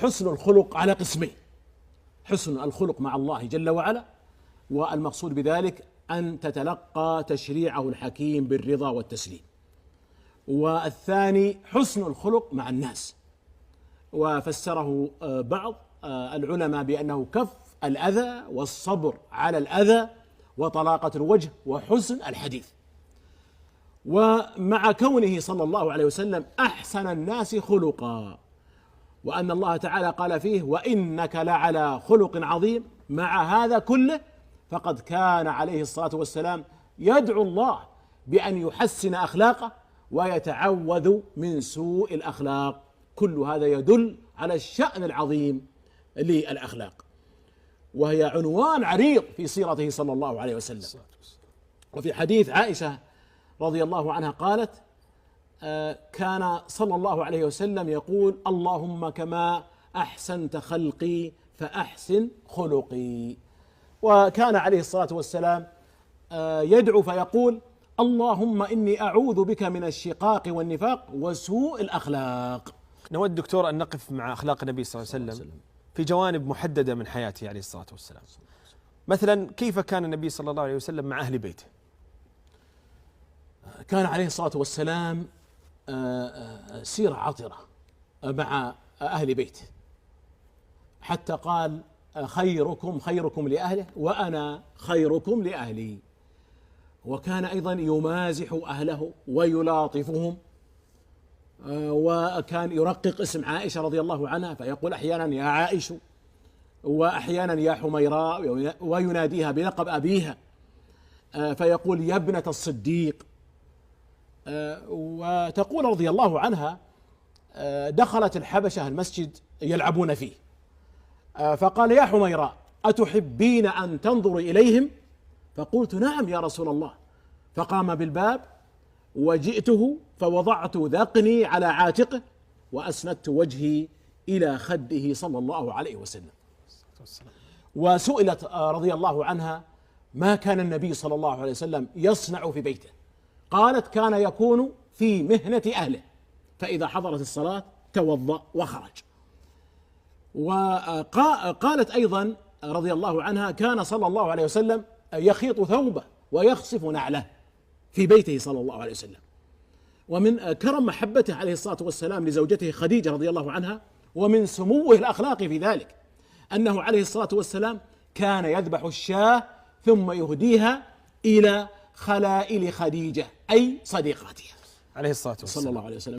حسن الخلق على قسمين: حسن الخلق مع الله جل وعلا، والمقصود بذلك أن تتلقى تشريعه الحكيم بالرضا والتسليم. والثاني حسن الخلق مع الناس، وفسره بعض العلماء بأنه كف الأذى والصبر على الأذى وطلاقة الوجه وحسن الحديث. ومع كونه صلى الله عليه وسلم أحسن الناس خلقا، وأن الله تعالى قال فيه: وإنك لعلى خلق عظيم، مع هذا كله فقد كان عليه الصلاة والسلام يدعو الله بأن يحسن أخلاقه ويتعوذ من سوء الأخلاق. كل هذا يدل على الشأن العظيم للأخلاق، وهي عنوان عريض في سيرته صلى الله عليه وسلم. وفي حديث عائشة رضي الله عنها قالت: كان صلى الله عليه وسلم يقول: اللهم كما أحسنت خلقي فأحسن خلقي. وكان عليه الصلاة والسلام يدعو فيقول: اللهم إني أعوذ بك من الشقاق والنفاق وسوء الأخلاق. نود دكتور أن نقف مع أخلاق النبي صلى الله عليه وسلم في جوانب محددة من حياته عليه الصلاة والسلام. مثلا كيف كان النبي صلى الله عليه وسلم مع أهل بيته؟ كان عليه الصلاة والسلام سيرة عطرة مع أهل بيته، حتى قال: خيركم خيركم لأهله وأنا خيركم لأهلي. وكان أيضا يمازح أهله ويلاطفهم، وكان يرقق اسم عائشة رضي الله عنها فيقول أحيانا: يا عائش، وأحيانا: يا حميراء، ويناديها بلقب أبيها فيقول: يا ابنة الصديق. وتقول رضي الله عنها: دخلت الحبشة المسجد يلعبون فيه، فقال: يا حميراء، أتحبين أن تنظري إليهم؟ فقلت: نعم يا رسول الله. فقام بالباب وجئته فوضعت ذقني على عاتقه وأسندت وجهي إلى خده صلى الله عليه وسلم. وسئلت رضي الله عنها: ما كان النبي صلى الله عليه وسلم يصنع في بيته؟ قالت: كان يكون في مهنة أهله، فإذا حضرت الصلاة توضأ وخرج. وقالت أيضا رضي الله عنها: كان صلى الله عليه وسلم يخيط ثوبه ويخصف نعله في بيته صلى الله عليه وسلم. ومن كرم محبته عليه الصلاة والسلام لزوجته خديجة رضي الله عنها، ومن سموه الأخلاقي في ذلك، أنه عليه الصلاة والسلام كان يذبح الشاة ثم يهديها إلى خلائل خديجة أي صديقاتها عليه الصلاة والسلام صلى الله عليه وسلم.